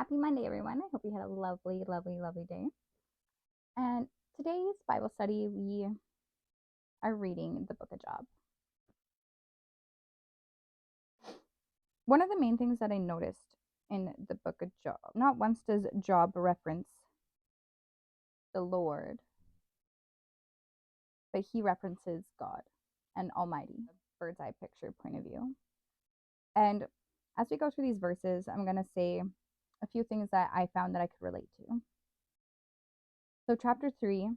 Happy Monday, everyone. I hope you had a lovely, lovely, lovely day. And today's Bible study, we are reading the book of Job. One of the main things that I noticed in the book of Job, not once does Job reference the Lord, but he references God and Almighty, bird's eye picture point of view. And as we go through these verses, I'm going to say a few things that I found that I could relate to. So, chapter 3,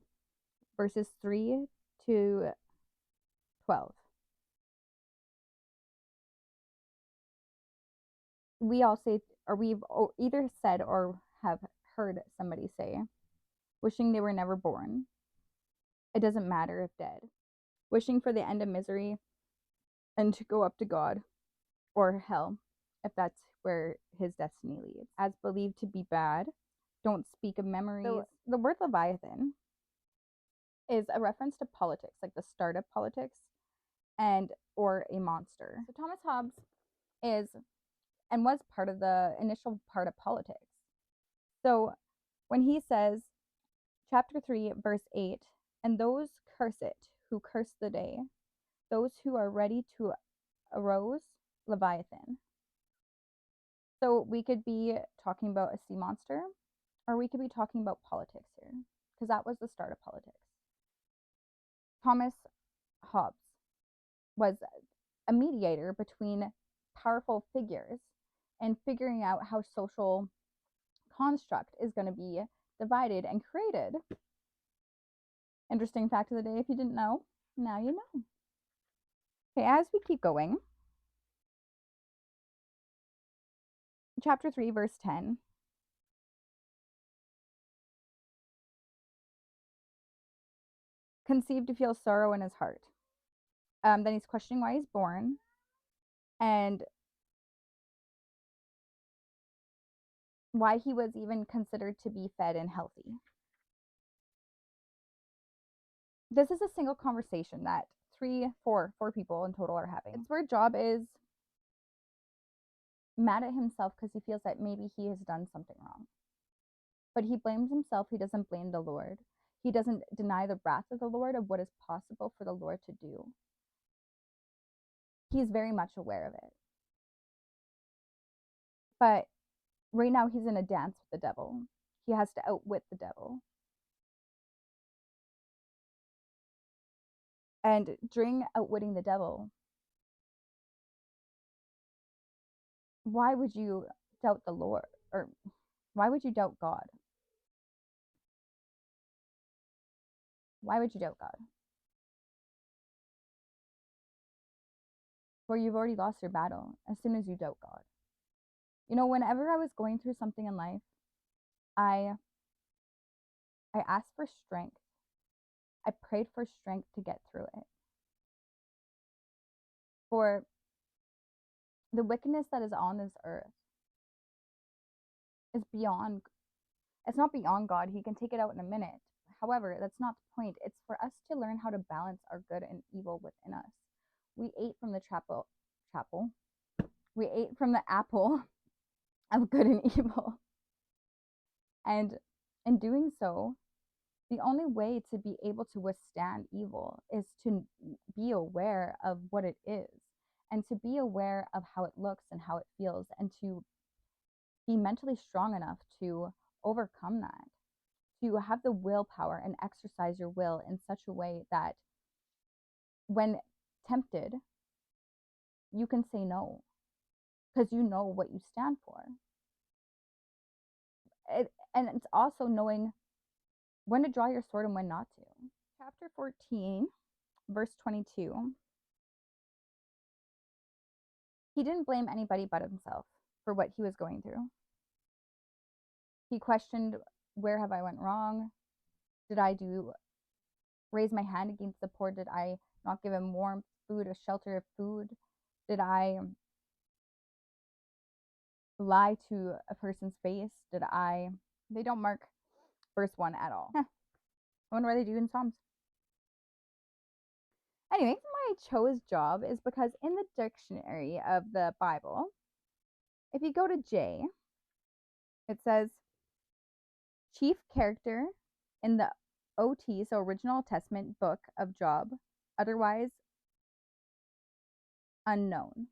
verses 3 to 12. We all say, or we've either said or have heard somebody say, wishing they were never born. It doesn't matter if dead. Wishing for the end of misery and to go up to God or hell, if that's where his destiny leads. As believed to be bad, don't speak of memories. So the word Leviathan is a reference to politics, like the start of politics, and or a monster. So Thomas Hobbes is and was part of the initial part of politics. So when he says, chapter 3, verse 8, and those curse it who curse the day, those who are ready to arouse Leviathan. So we could be talking about a sea monster, or we could be talking about politics here, because that was the start of politics. Thomas Hobbes was a mediator between powerful figures and figuring out how social construct is going to be divided and created. Interesting fact of the day, if you didn't know, now you know. Okay, as we keep going, chapter 3, verse 10. Conceived to feel sorrow in his heart. Then he's questioning why he's born, and why he was even considered to be fed and healthy. This is a single conversation that four people in total are having. It's where Job is mad at himself because he feels that maybe he has done something wrong. But he blames himself. He doesn't blame the Lord. He doesn't deny the wrath of the Lord of what is possible for the Lord to do. He's very much aware of it. But right now he's in a dance with the devil. He has to outwit the devil. And during outwitting the devil, why would you doubt the Lord? Or why would you doubt God? Why would you doubt God? Well, you've already lost your battle as soon as you doubt God. You know, whenever I was going through something in life, I asked for strength. I prayed for strength to get through it. For the wickedness that is on this earth is beyond, it's not beyond God. He can take it out in a minute. However, that's not the point. It's for us to learn how to balance our good and evil within us. We ate from the we ate from the apple of good and evil. And in doing so, the only way to be able to withstand evil is to be aware of what it is, and to be aware of how it looks and how it feels, and to be mentally strong enough to overcome that, to have the willpower and exercise your will in such a way that when tempted, you can say no, because you know what you stand for. And it's also knowing when to draw your sword and when not to. Chapter 14, verse 22. He didn't blame anybody but himself for what he was going through. He questioned, where have I went wrong? Did I raise my hand against the poor? Did I not give him warmth, food, a shelter of food? Did I lie to a person's face? They don't mark verse 1 at all. I wonder why they do in Psalms. Anyway, why I chose Job is because in the dictionary of the Bible, if you go to J, It says, chief character in the OT, so Original Testament book of Job, otherwise unknown.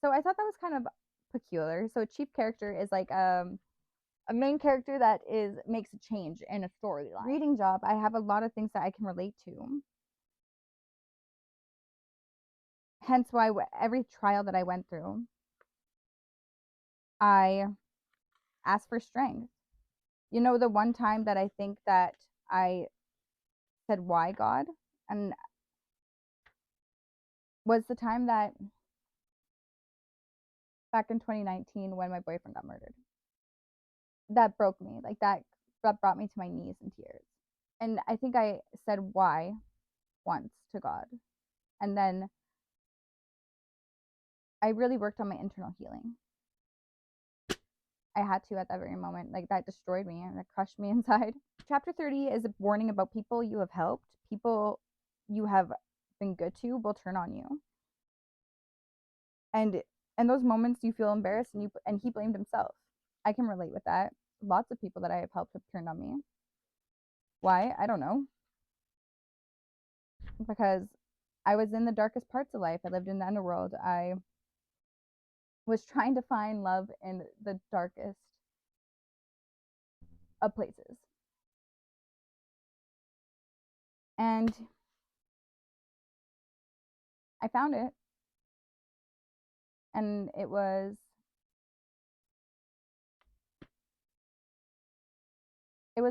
So I thought that was kind of peculiar. So chief character is like a main character that makes a change in a storyline. Reading Job, I have a lot of things that I can relate to. Hence why every trial that I went through, I asked for strength. You know, the one time that I think that I said, why God? And was the time that back in 2019 when my boyfriend got murdered. That broke me. Like that brought me to my knees in tears. And I think I said why once to God. And then I really worked on my internal healing. I had to at that very moment. Like that destroyed me and it crushed me inside. Chapter 30 is a warning about people you have helped. People you have been good to will turn on you. And in those moments you feel embarrassed and he blamed himself. I can relate with that. Lots of people that I have helped have turned on me. Why? I don't know. Because I was in the darkest parts of life. I lived in the underworld. I was trying to find love in the darkest of places. And I found it. And it was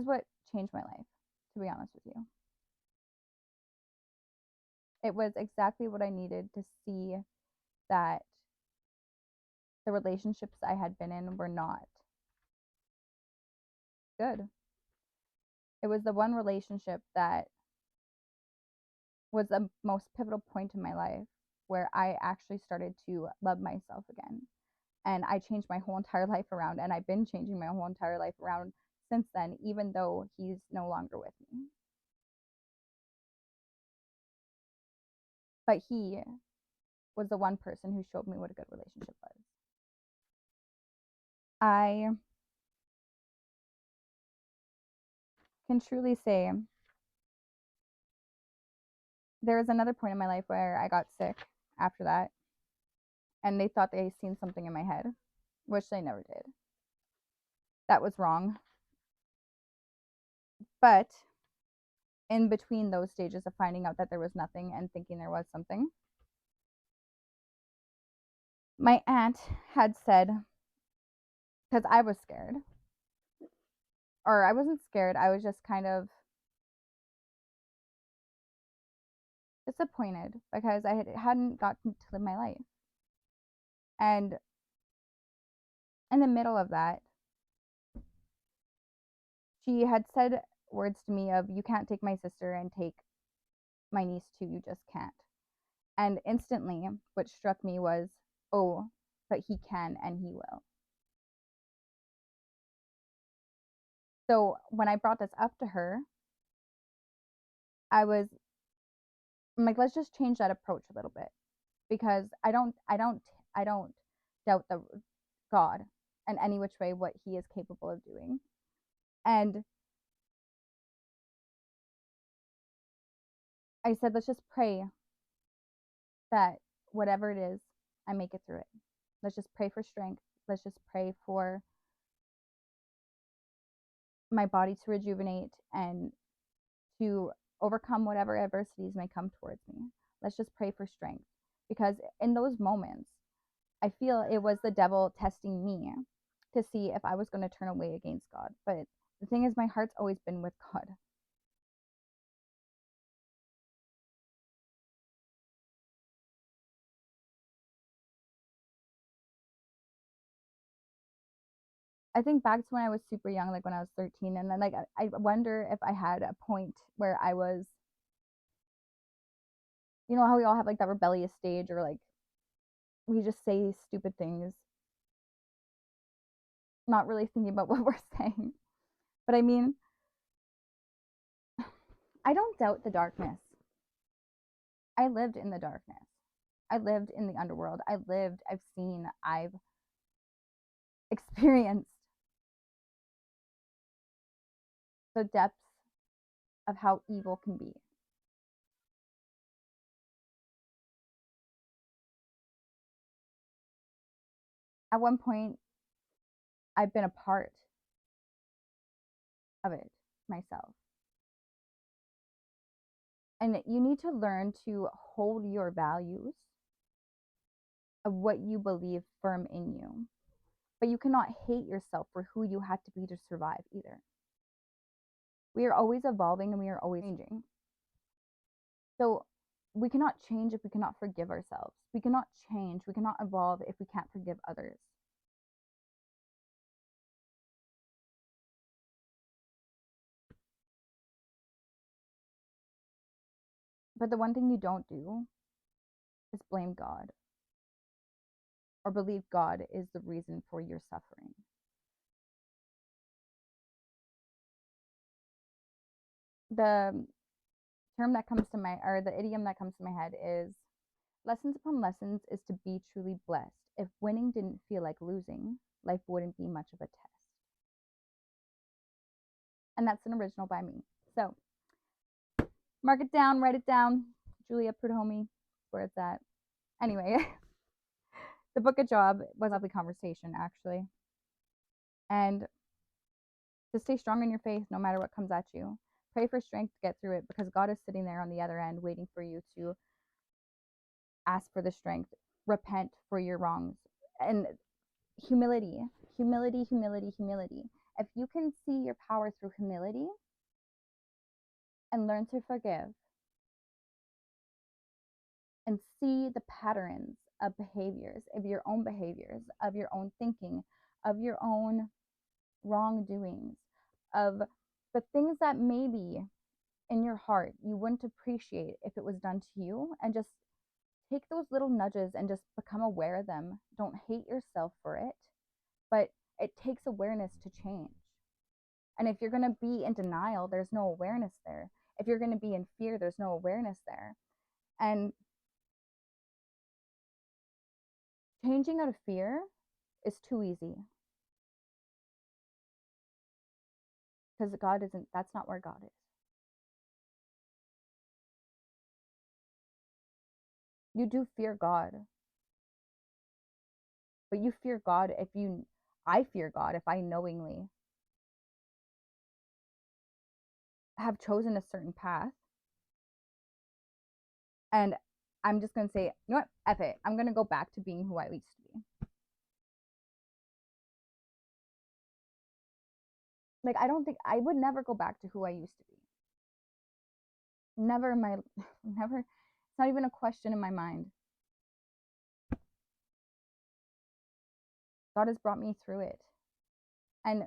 what changed my life, to be honest with you. It was exactly what I needed to see that the relationships I had been in were not good. It was the one relationship that was the most pivotal point in my life where I actually started to love myself again. And I changed my whole entire life around, and I've been changing my whole entire life around since then, even though he's no longer with me. But he was the one person who showed me what a good relationship was. I can truly say there was another point in my life where I got sick after that, and they thought they seen something in my head, which they never did. That was wrong. But in between those stages of finding out that there was nothing and thinking there was something, my aunt had said, because I was scared, or I wasn't scared, I was just kind of disappointed because I hadn't gotten to live my life. And in the middle of that, she had said words to me of, you can't take my sister and take my niece too, you just can't. And instantly what struck me was, oh, but he can and he will. So when I brought this up to her, I'm like, let's just change that approach a little bit, because I don't doubt the God in any which way what he is capable of doing. And I said, let's just pray that whatever it is, I make it through it. Let's just pray for strength. Let's just pray for my body to rejuvenate and to overcome whatever adversities may come towards me. Let's just pray for strength. Because in those moments, I feel it was the devil testing me to see if I was going to turn away against God. But the thing is, my heart's always been with God. I think back to when I was super young, like when I was 13, and then like I wonder if I had a point where I was, you know how we all have like that rebellious stage, or like we just say stupid things, not really thinking about what we're saying. But I mean, I don't doubt the darkness. I lived in the darkness. I lived in the underworld. I've seen, I've experienced the depths of how evil can be. At one point, I've been a part of it myself. And you need to learn to hold your values of what you believe firm in you. But you cannot hate yourself for who you had to be to survive either. We are always evolving and we are always changing. So we cannot change if we cannot forgive ourselves. We cannot change, we cannot evolve if we can't forgive others. But the one thing you don't do is blame God or believe God is the reason for your suffering. The term that comes to my, or the idiom that comes to my head is lessons upon lessons is to be truly blessed. If winning didn't feel like losing, life wouldn't be much of a test. And that's an original by me. So mark it down, write it down. Julia Prude-Homie, where it's at. Anyway, the book of Job was a lovely conversation, actually. And to stay strong in your faith no matter what comes at you. Pray for strength to get through it because God is sitting there on the other end waiting for you to ask for the strength, repent for your wrongs, and humility, humility, humility, humility. If you can see your power through humility and learn to forgive and see the patterns of behaviors, of your own behaviors, of your own thinking, of your own wrongdoings, of the things that maybe in your heart you wouldn't appreciate if it was done to you, and just take those little nudges and just become aware of them. Don't hate yourself for it, but it takes awareness to change. And if you're going to be in denial, there's no awareness there. If you're going to be in fear, there's no awareness there. And changing out of fear is too easy because God isn't, that's not where God is. You do fear God, but you fear God if you, I fear God if I knowingly have chosen a certain path and I'm just going to say, you know what, F it. I'm going to go back to being who I used to be. Like, I don't think I would never go back to who I used to be. Never in my, never, it's not even a question in my mind. God has brought me through it. And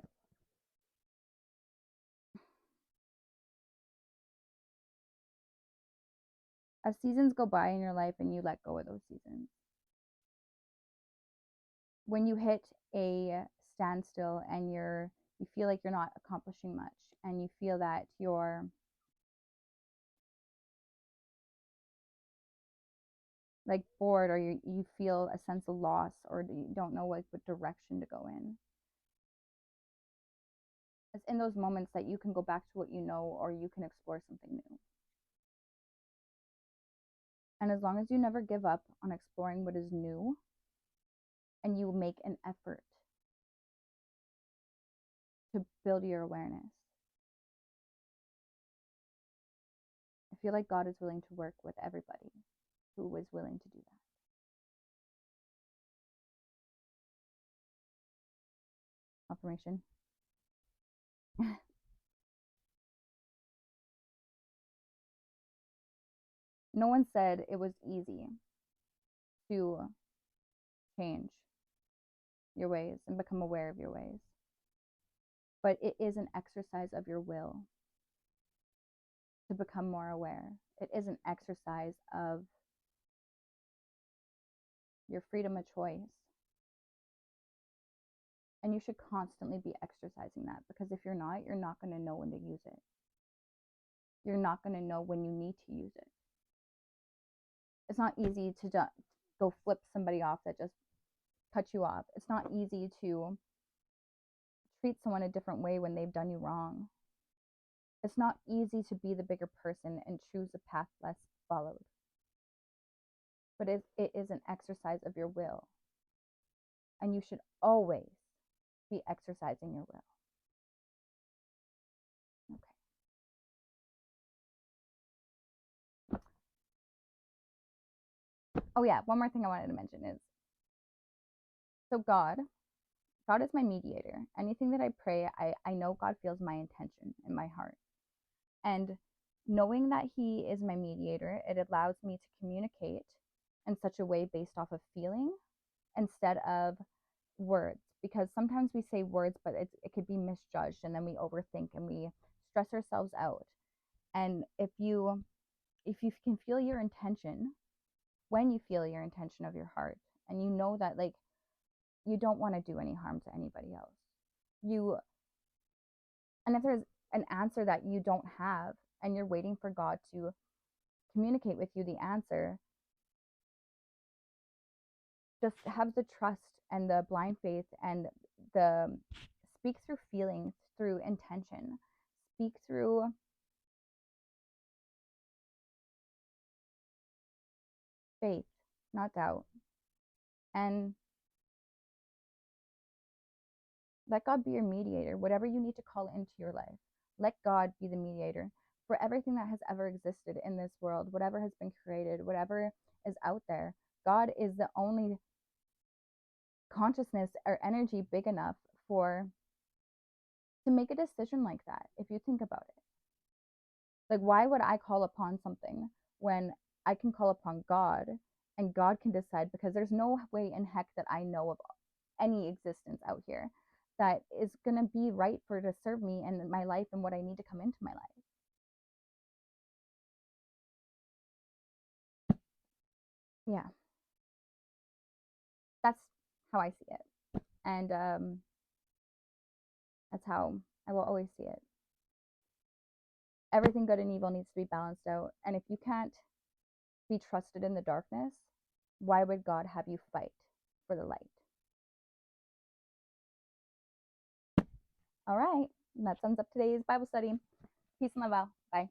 as seasons go by in your life and you let go of those seasons, when you hit a standstill and you feel like you're not accomplishing much and you feel that you're like bored or you feel a sense of loss or you don't know what direction to go in, it's in those moments that you can go back to what you know or you can explore something new. And as long as you never give up on exploring what is new and you make an effort to build your awareness, I feel like God is willing to work with everybody who is willing to do that. Affirmation. No one said it was easy to change your ways and become aware of your ways. But it is an exercise of your will to become more aware. It is an exercise of your freedom of choice. And you should constantly be exercising that because if you're not going to know when to use it. You're not going to know when you need to use it. It's not easy to go flip somebody off that just cut you off. It's not easy to treat someone a different way when they've done you wrong. It's not easy to be the bigger person and choose a path less followed, but it is an exercise of your will, and you should always be exercising your will. Okay. Oh yeah, one more thing I wanted to mention is, so God is my mediator. Anything that I pray, I know God feels my intention in my heart. And knowing that He is my mediator, it allows me to communicate in such a way based off of feeling instead of words. Because sometimes we say words, but it could be misjudged, and then we overthink and we stress ourselves out. And if you can feel your intention, when you feel your intention of your heart, and you know that like you don't want to do any harm to anybody else, and if there's an answer that you don't have and you're waiting for God to communicate with you the answer, just have the trust and the blind faith and the speak through feelings, through intention, speak through faith, not doubt, and let God be your mediator. Whatever you need to call into your life, let God be the mediator for everything that has ever existed in this world, whatever has been created, whatever is out there. God is the only consciousness or energy big enough for to make a decision like that, if you think about it. Like, why would I call upon something when I can call upon God and God can decide? Because there's no way in heck that I know of any existence out here that is going to be right for to serve me and my life and what I need to come into my life. Yeah, that's how I see it. And that's how I will always see it. Everything good and evil needs to be balanced out. And if you can't be trusted in the darkness, why would God have you fight for the light? All right. That sums up today's Bible study. Peace and love out. Bye.